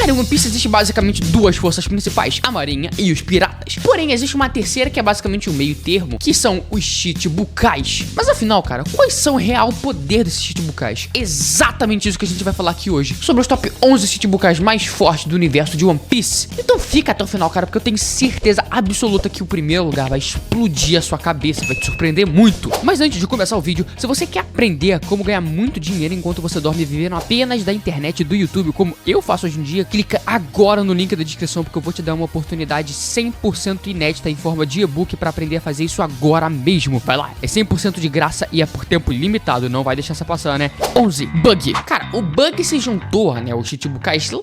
Cara, em One Piece existe basicamente duas forças principais, a marinha e os piratas. Porém, existe uma terceira que é basicamente o meio termo, que são os Chichibukais. Mas afinal, cara, quais são o real poder desses Chichibukais? Exatamente isso que a gente vai falar aqui hoje, sobre os top 11 Chichibukais mais fortes do universo de One Piece. Então fica até o final, cara, porque eu tenho certeza absoluta que o primeiro lugar vai explodir a sua cabeça, vai te surpreender muito. Mas antes de começar o vídeo, se você quer aprender a como ganhar muito dinheiro enquanto você dorme vivendo apenas da internet e do YouTube, como eu faço hoje em dia, clica agora no link da descrição, porque eu vou te dar uma oportunidade 100% inédita em forma de e-book para aprender a fazer isso agora mesmo. Vai lá, é 100% de graça e é por tempo limitado, não vai deixar essa passar, né? 11. Bug. Cara, o Bug se juntou, né, os Chichibukais lá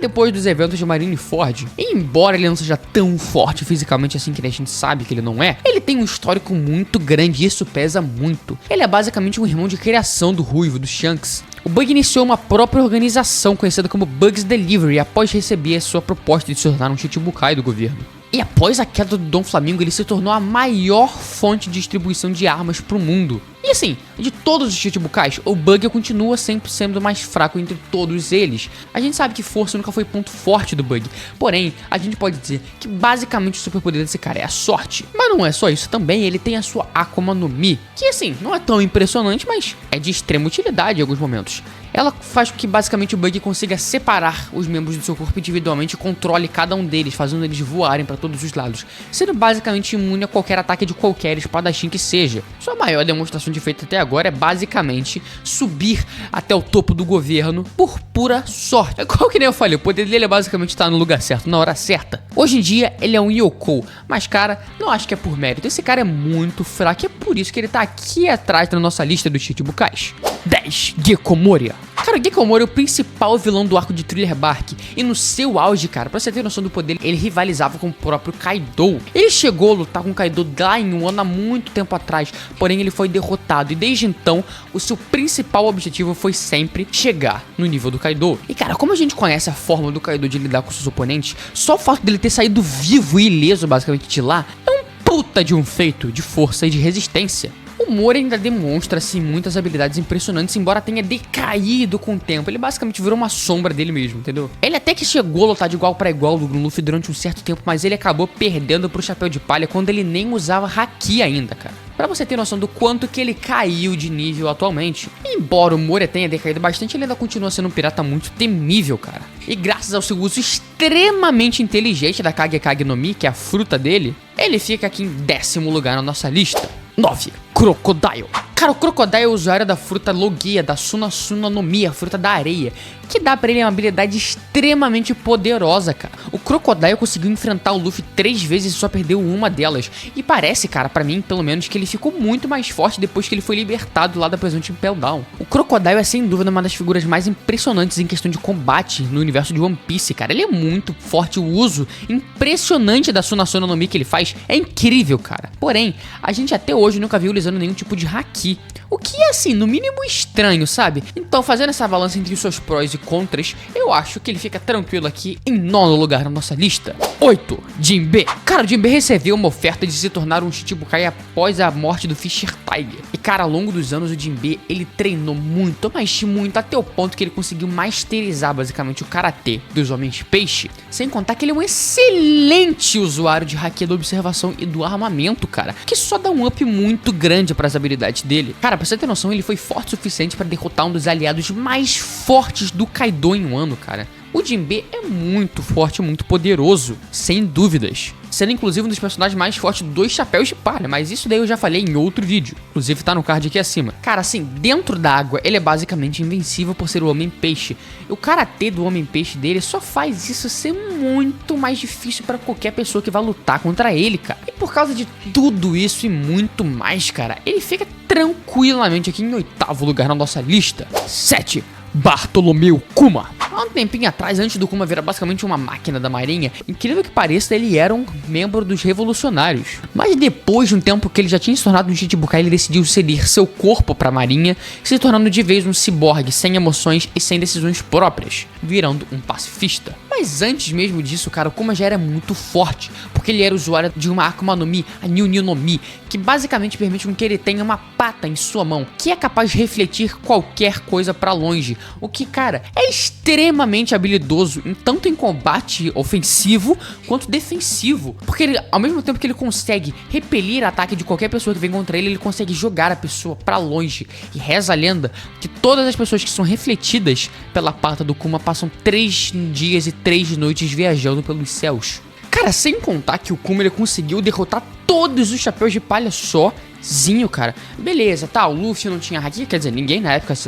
depois dos eventos de Marineford. E embora ele não seja tão forte fisicamente assim que a gente sabe que ele não é, ele tem um histórico muito grande e isso pesa muito. Ele é basicamente um irmão de criação do Ruivo, do Shanks. O Bug iniciou uma própria organização conhecida como Bugs Delivery após receber a sua proposta de se tornar um Chichibukai do governo. E após a queda do Dom Flamingo, ele se tornou a maior fonte de distribuição de armas pro mundo. E assim, de todos os Chichibukais, o Bug continua sempre sendo o mais fraco entre todos eles. A gente sabe que força nunca foi ponto forte do Bug, porém, a gente pode dizer que basicamente o superpoder desse cara é a sorte. Mas não é só isso também, ele tem a sua Akuma no Mi, que assim, não é tão impressionante, mas é de extrema utilidade em alguns momentos. Ela faz com que basicamente o Bug consiga separar os membros do seu corpo individualmente e controle cada um deles, fazendo eles voarem para todos os lados, sendo basicamente imune a qualquer ataque de qualquer espadachim que seja. Sua maior demonstração de feito até agora é basicamente subir até o topo do governo por pura sorte. Qual que nem eu falei, o poder dele é basicamente estar no lugar certo, na hora certa. Hoje em dia ele é um Yoko, mas cara, não acho que é por mérito, esse cara é muito fraco e é por isso que ele tá aqui atrás da nossa lista dos Chichibukais. 10. Gekko Moria. Cara, o Gekko Moria é o principal vilão do arco de Thriller Bark. E no seu auge, cara, pra você ter noção do poder, ele rivalizava com o próprio Kaido. Ele chegou a lutar com o Kaido lá em Wano há muito tempo atrás, porém ele foi derrotado. E desde então, o seu principal objetivo foi sempre chegar no nível do Kaido. E cara, como a gente conhece a forma do Kaido de lidar com seus oponentes, só o fato dele ter saído vivo e ileso basicamente de lá, é um puta de um feito de força e de resistência. O Moria ainda demonstra assim muitas habilidades impressionantes, embora tenha decaído com o tempo. Ele basicamente virou uma sombra dele mesmo, entendeu? Ele até que chegou a lutar de igual para igual do Luffy durante um certo tempo, mas ele acabou perdendo pro Chapéu de Palha quando ele nem usava Haki ainda, cara. Pra você ter noção do quanto que ele caiu de nível atualmente. Embora o Moria tenha decaído bastante, ele ainda continua sendo um pirata muito temível, cara. E graças ao seu uso extremamente inteligente da Kage no Mi, que é a fruta dele, ele fica aqui em 10º lugar na nossa lista. 9. Crocodile. Cara, o Crocodile é o usuário da fruta Logia, da Suna no Mi, a fruta da areia, que dá pra ele uma habilidade extremamente poderosa, cara. O Crocodile conseguiu enfrentar o Luffy 3 vezes e só perdeu uma delas. E parece, cara, pra mim, pelo menos, que ele ficou muito mais forte depois que ele foi libertado lá da prisão de Impel Down. O Crocodile é sem dúvida uma das figuras mais impressionantes em questão de combate no universo de One Piece, cara. Ele é muito forte, o uso impressionante da Suna no Mi que ele faz é incrível, cara. Porém, a gente até hoje nunca viu ele usando nenhum tipo de Haki. O que é assim, no mínimo estranho, sabe? Então, fazendo essa balança entre os seus prós e contras, eu acho que ele fica tranquilo aqui em 9º lugar na nossa lista. 8. Jinbe. Cara, o Jinbe recebeu uma oferta de se tornar um Chichibukai após a morte do Fisher Tiger. E cara, ao longo dos anos o Jinbe, ele treinou muito, mas muito, até o ponto que ele conseguiu masterizar basicamente o Karatê dos Homens Peixe. Sem contar que ele é um excelente usuário de Haki da observação e do armamento, cara, que só dá um up muito grande para as habilidades dele. Cara, pra você ter noção, ele foi forte o suficiente para derrotar um dos aliados mais fortes do Kaido em um ano, cara. O Jinbe é muito forte, muito poderoso, sem dúvidas. Sendo inclusive um dos personagens mais fortes dos Chapéus de Palha, mas isso daí eu já falei em outro vídeo. Inclusive tá no card aqui acima. Cara, assim, dentro da água ele é basicamente invencível por ser o Homem-Peixe. O Karatê do Homem-Peixe dele só faz isso ser muito mais difícil para qualquer pessoa que vai lutar contra ele, cara. E por causa de tudo isso e muito mais, cara, ele fica tranquilamente aqui em 8º lugar na nossa lista. 7. Bartolomeu Kuma. Há um tempinho atrás, antes do Kuma virar basicamente uma máquina da marinha, incrível que pareça, ele era um membro dos revolucionários. Mas depois de um tempo que ele já tinha se tornado um Chichibukai, ele decidiu ceder seu corpo para a marinha, se tornando de vez um ciborgue sem emoções e sem decisões próprias, virando um pacifista. Mas antes mesmo disso, cara, o Kuma já era muito forte, porque ele era usuário de uma Akuma no Mi, a New no Mi, que basicamente permite com que ele tenha uma pata em sua mão, que é capaz de refletir qualquer coisa pra longe, o que, cara, é extremamente extremamente habilidoso, tanto em combate ofensivo quanto defensivo. Porque ele, ao mesmo tempo que ele consegue repelir ataque de qualquer pessoa que vem contra ele, ele consegue jogar a pessoa pra longe. E reza a lenda que todas as pessoas que são refletidas pela pata do Kuma passam 3 dias e 3 noites viajando pelos céus. Cara, sem contar que o Kuma ele conseguiu derrotar todos os chapéus de palha sozinho, cara. Beleza, tá, o Luffy não tinha haki, quer dizer, ninguém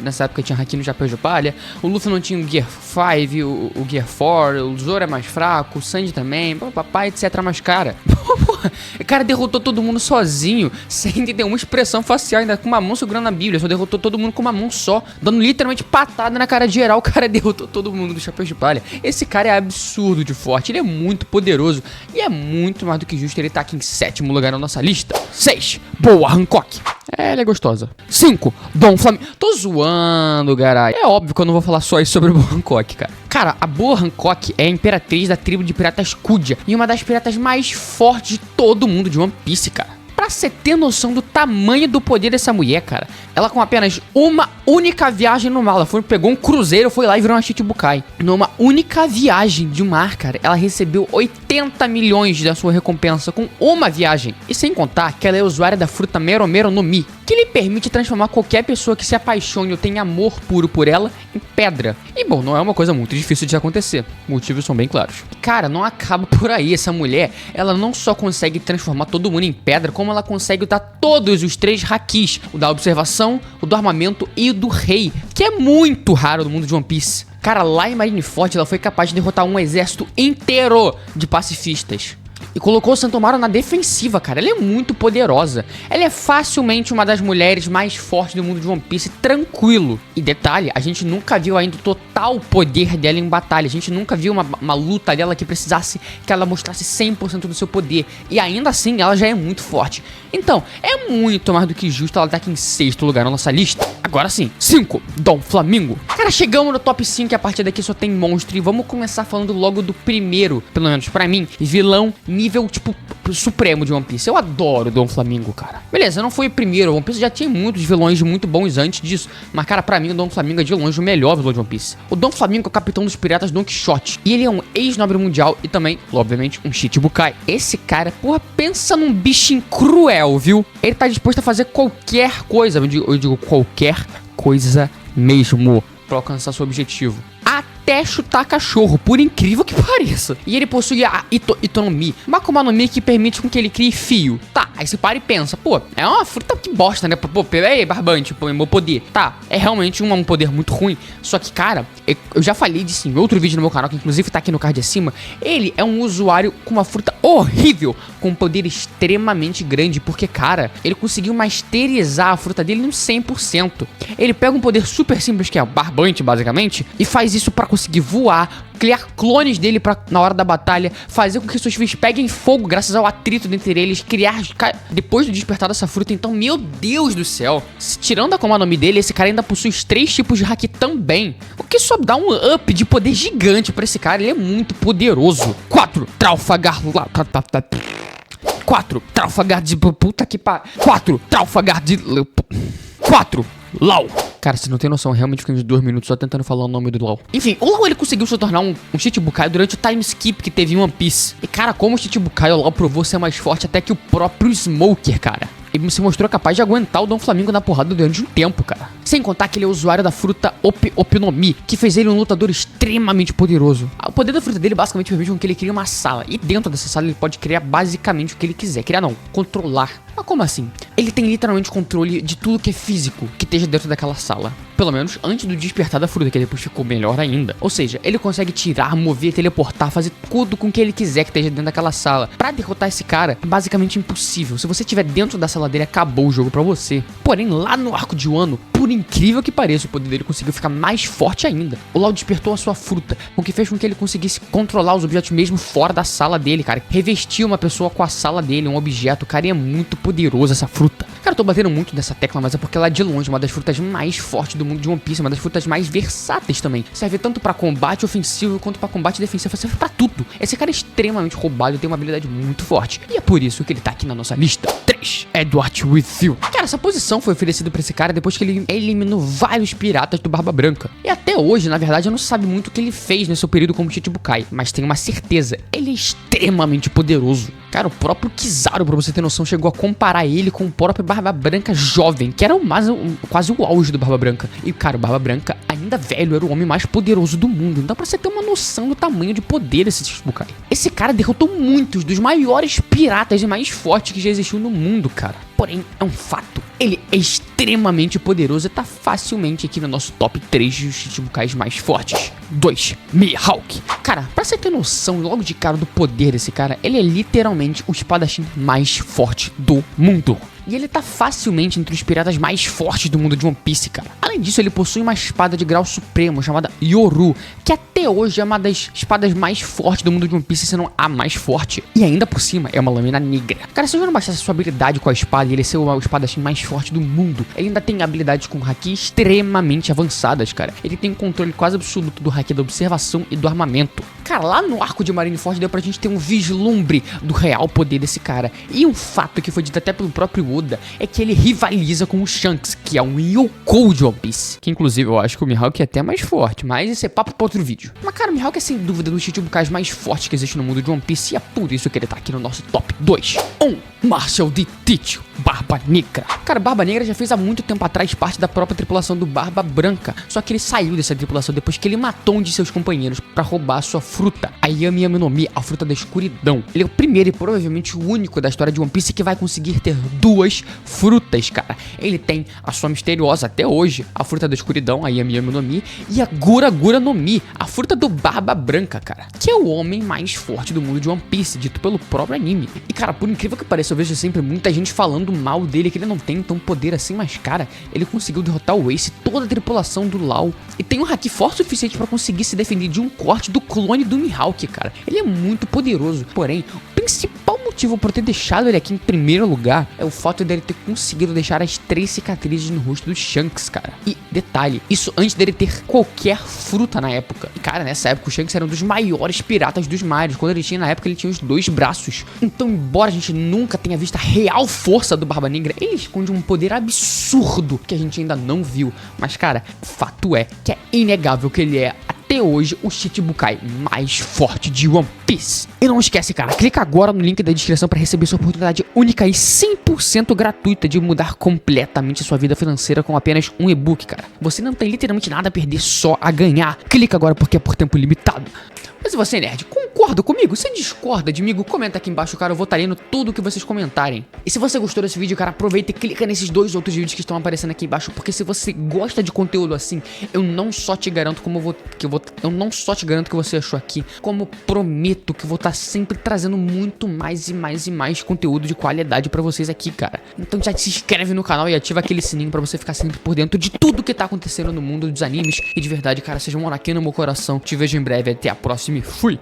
nessa época tinha haki no chapéu de palha. O Luffy não tinha o Gear 5, o Gear 4, o Zoro é mais fraco, o Sanji também, papai, etc. Mas, cara, o cara derrotou todo mundo sozinho, sem ter uma expressão facial, ainda com uma mão segurando a Bíblia. Só derrotou todo mundo com uma mão só, dando literalmente patada na cara de geral. O cara derrotou todo mundo do chapéu de palha. Esse cara é absurdo de forte, ele é muito poderoso e é muito mais do que justo ele tá aqui em 7º lugar na nossa lista. 6. Boa Hancock. Ela é gostosa. 5. Dom Flamingo. Tô zoando, caralho. É óbvio que eu não vou falar só isso sobre Boa Hancock, cara. Cara, a Boa Hancock é a imperatriz da tribo de piratas Kudia e uma das piratas mais fortes de todo mundo de One Piece, cara. Pra você ter noção do tamanho do poder dessa mulher, cara, ela com apenas uma única viagem no mar, ela pegou um cruzeiro, foi lá e virou uma Chichibukai. Numa única viagem de mar, cara, ela recebeu 80 milhões da sua recompensa com uma viagem. E sem contar que ela é usuária da fruta Mero Mero no Mi, que lhe permite transformar qualquer pessoa que se apaixone ou tenha amor puro por ela em pedra. E bom, não é uma coisa muito difícil de acontecer, motivos são bem claros. Cara, não acaba por aí, essa mulher, ela não só consegue transformar todo mundo em pedra, como ela consegue usar todos os 3 hakis, o da observação, o do armamento e o do rei, que é muito raro no mundo de One Piece. Cara, lá em Marineford ela foi capaz de derrotar um exército inteiro de pacifistas. E colocou o Santomaru na defensiva, cara. Ela é muito poderosa. Ela é facilmente uma das mulheres mais fortes do mundo de One Piece, tranquilo. E detalhe, a gente nunca viu ainda o total poder dela em batalha. A gente nunca viu uma luta dela que precisasse que ela mostrasse 100% do seu poder. E ainda assim, ela já é muito forte. Então, é muito mais do que justo ela estar aqui em 6º lugar na nossa lista. Agora sim, 5. Dom Flamingo. Cara, chegamos no top 5 e a partir daqui só tem monstro. E vamos começar falando logo do primeiro, pelo menos pra mim, vilão nível, tipo, supremo de One Piece. Eu adoro o Dom Flamingo, cara. Beleza, não foi o primeiro. One Piece já tinha muitos vilões muito bons antes disso. Mas, cara, pra mim o Dom Flamingo é de longe o melhor vilão de One Piece. O Dom Flamingo é o capitão dos piratas Don Quixote. E ele é um ex-nobre mundial e também, obviamente, um Chichibukai. Esse cara, porra, pensa num bichinho cruel, viu? Ele tá disposto a fazer qualquer coisa. Eu digo qualquer coisa mesmo pra alcançar seu objetivo. Até chutar cachorro, por incrível que pareça. E ele possui a Itonomi, uma Akuma no Mi que permite com que ele crie fio. Tá, aí você para e pensa, pô, é uma fruta que bosta, né? Pô, aí, barbante, pô, meu poder. Tá, é realmente um poder muito ruim. Só que, cara, eu já falei disso em outro vídeo no meu canal, que inclusive tá aqui no card acima. Ele é um usuário com uma fruta horrível, com um poder extremamente grande, porque, cara, ele conseguiu masterizar a fruta dele no 100%. Ele pega um poder super simples, que é o barbante, basicamente, e faz isso pra conseguir voar, criar clones dele pra, na hora da batalha, fazer com que seus filhos peguem fogo graças ao atrito entre eles, criar depois do despertar dessa fruta. Então, meu Deus do céu, tirando a Akuma no Mi dele, esse cara ainda possui os 3 tipos de haki também, o que só dá um up de poder gigante pra esse cara. Ele é muito poderoso. 4. Trafalgar 4. Trafalgar de puta que pariu. 4. Trafalgar de 4. Lau. Cara, você não tem noção, realmente fiquei uns 2 minutos só tentando falar o nome do Lau. Enfim, o Lau ele conseguiu se tornar um Chichibukai durante o time skip que teve em One Piece. E cara, como o Chichibukai, o Lau provou ser mais forte até que o próprio Smoker, cara. Ele se mostrou capaz de aguentar o Dom Flamingo na porrada durante um tempo, cara. Sem contar que ele é usuário da fruta Opinomi, que fez ele um lutador extremamente poderoso. O poder da fruta dele basicamente permite que ele crie uma sala. E dentro dessa sala ele pode criar basicamente o que ele quiser. Criar não, controlar. Mas como assim? Ele tem literalmente controle de tudo que é físico que esteja dentro daquela sala. Pelo menos antes do despertar da fruta, que depois ficou melhor ainda. Ou seja, ele consegue tirar, mover, teleportar, fazer tudo com que ele quiser que esteja dentro daquela sala. Pra derrotar esse cara, é basicamente impossível. Se você estiver dentro da sala dele, acabou o jogo pra você. Porém, lá no arco de Wano, por incrível que pareça, o poder dele conseguiu ficar mais forte ainda. O Lau despertou a sua fruta, o que fez com que ele conseguisse controlar os objetos mesmo fora da sala dele, cara. Revestir uma pessoa com a sala dele, um objeto, cara, e é muito poderoso essa fruta. Cara, eu tô batendo muito nessa tecla, mas é porque ela é de longe uma das frutas mais fortes do mundo de One Piece, uma das frutas mais versáteis também. Serve tanto pra combate ofensivo quanto pra combate defensivo, serve pra tudo. Esse cara é extremamente roubado e tem uma habilidade muito forte. E é por isso que ele tá aqui na nossa lista. 3. 10. Edward with you. Cara, essa posição foi oferecida pra esse cara depois que ele eliminou vários piratas do Barba Branca. E até hoje, na verdade, não se sabe muito o que ele fez nesse seu período como Chichibukai, mas tem uma certeza, ele é extremamente poderoso. Cara, o próprio Kizaru, pra você ter noção, chegou a comparar ele com o próprio Barba Branca jovem, que era quase o auge do Barba Branca. E, cara, o Barba Branca, ainda velho, era o homem mais poderoso do mundo. Então, pra você ter uma noção do tamanho de poder desse Chichibukai. Esse cara derrotou muitos dos maiores piratas e mais fortes que já existiu no mundo, cara. Porém, é um fato. Ele é extremamente poderoso e tá facilmente aqui no nosso top 3 dos Chichibukais mais fortes. 2. Mihawk. Cara, pra você ter noção logo de cara do poder desse cara, ele é literalmente o espadachim mais forte do mundo. E ele tá facilmente entre os piratas mais fortes do mundo de One Piece, cara. Além disso, ele possui uma espada de grau supremo chamada Yoru, que até hoje é uma das espadas mais fortes do mundo de One Piece, se não a mais forte. E ainda por cima, é uma lâmina negra. Cara, se eu não bastasse a sua habilidade com a espada e ele ser o espadachim mais forte do mundo, ele ainda tem habilidades com haki extremamente avançadas, cara. Ele tem um controle quase absoluto do haki da observação e do armamento. Cara, lá no arco de Marineford deu pra gente ter um vislumbre do real poder desse cara. E um fato que foi dito até pelo próprio Oda é que ele rivaliza com o Shanks, que é um Yonkou de One Piece. Que inclusive eu acho que o Mihawk é até mais forte, mas esse é papo pra outro vídeo. Mas cara, o Mihawk é sem dúvida dos Chichibukais mais fortes que existe no mundo de One Piece e é por isso que ele tá aqui no nosso top 2. 1. Marshall D. Teach, Barba Negra. Cara, Barba Negra já fez há muito tempo atrás parte da própria tripulação do Barba Branca. Só que ele saiu dessa tripulação depois que ele matou um de seus companheiros pra roubar a sua fruta, a Yami Yami no Mi, a fruta da escuridão. Ele é o primeiro e provavelmente o único da história de One Piece que vai conseguir ter duas frutas, cara. Ele tem a sua misteriosa até hoje, a fruta da escuridão, a Yami Yami no Mi, e a Gura Gura no Mi, a fruta do Barba Branca, cara, que é o homem mais forte do mundo de One Piece, dito pelo próprio anime. E cara, por incrível que pareça, eu vejo sempre muita gente falando mal dele, que ele não tem tão poder assim, mas cara, ele conseguiu derrotar o Ace, toda a tripulação do Law, e tem um haki forte o suficiente pra conseguir se defender de um corte do clone do Mihawk, cara. Ele é muito poderoso, porém, o principal motivo por ter deixado ele aqui em primeiro lugar é o fato dele ter conseguido deixar as 3 cicatrizes no rosto do Shanks, cara. E detalhe, isso antes dele ter qualquer fruta na época. E cara, nessa época o Shanks era um dos maiores piratas dos mares. Quando ele tinha na época, ele tinha os 2 braços. Então, embora a gente nunca tenha visto a real força do Barba Negra, ele esconde um poder absurdo que a gente ainda não viu. Mas cara, o fato é que é inegável que ele é até hoje o Chichibukai mais forte de One Piece. E não esquece, cara, clica agora no link da descrição para receber sua oportunidade única e 100% gratuita de mudar completamente a sua vida financeira com apenas um e-book, cara. Você não tem literalmente nada a perder, só a ganhar. Clica agora porque é por tempo limitado. Mas se você, nerd, concorda comigo? Se discorda de mim, comenta aqui embaixo, cara, eu vou estar lendo tudo que vocês comentarem. E se você gostou desse vídeo, cara, aproveita e clica nesses 2 outros vídeos que estão aparecendo aqui embaixo, porque se você gosta de conteúdo assim, eu não só te garanto que você achou aqui, como prometo que eu vou estar sempre trazendo muito mais e mais e mais conteúdo de qualidade pra vocês aqui, cara. Então já se inscreve no canal e ativa aquele sininho pra você ficar sempre por dentro de tudo que tá acontecendo no mundo dos animes. E de verdade, cara, seja um aqui no meu coração. Te vejo em breve, até a próxima e fui!